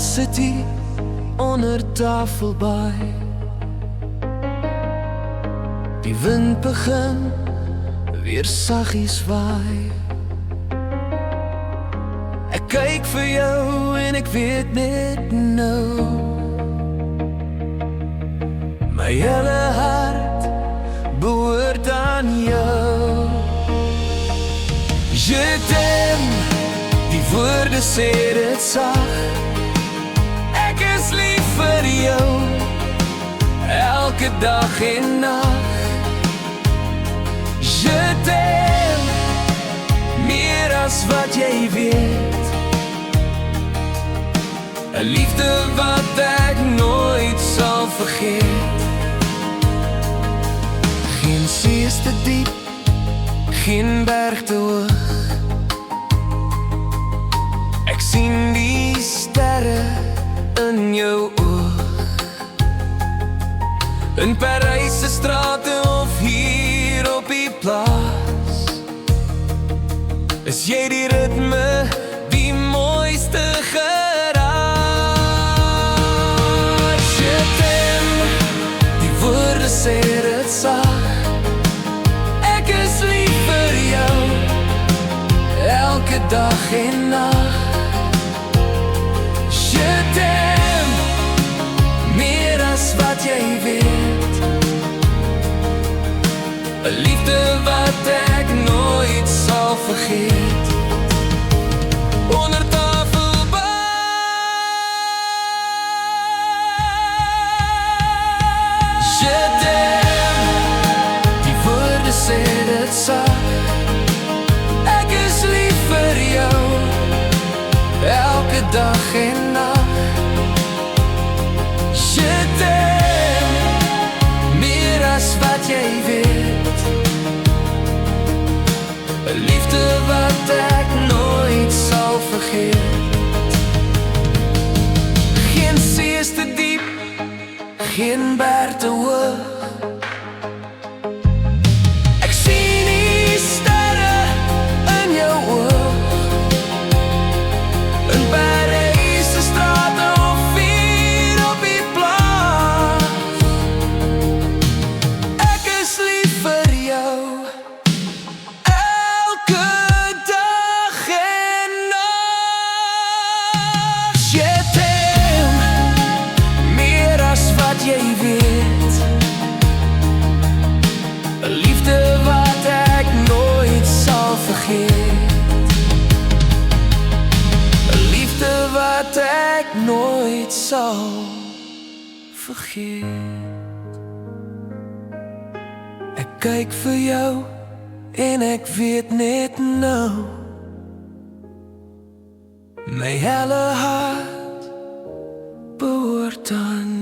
hart sit hier onder Tafelbaai. Die wind begin weer saggies waai. Ek kyk vir jou en ek weet net nou, my hele hart behoort aan jou. Je t'aime, die woorde sê dit sag. Ek is lief vir jou, elke dag en nag. Je t'aime, meer as wat jy weet. 'n liefde wat ek nooit sal vergeet. Geen see is te diep, geen berg te hoog. Ek sien die sterre in jou oog. In Parys se strate of hier op die plaas, is jy die ritme, die mooiste geraas. Je t'aime, die woorde sê dit sag. Ek is lief vir jou, elke dag en nag. Je t'aime, meer as wat jy weet. 'n liefde wat ek nooit sal vergeet. Onder Tafelbaai. Je t'aime, die woorde sê dit sag. Ek is lief vir jou, elke dag en nag. Je t'aime, meer as wat jy weet. 'n liefde wat ek nooit sal vergeet. Geen see is te diep, geen berg te hoog. Ek sien die sterre in jou oog. In Parys se strate of hier op die plaas, ek is lief vir jou, elke dag en nag. Je t'aime, meer as wat jy weet. 'n liefde wat ek nooit sal vergeet. 'n liefde wat ek nooit sal vergeet. Ek kyk vir jou en ek weet net nou, my hele hart behoort aan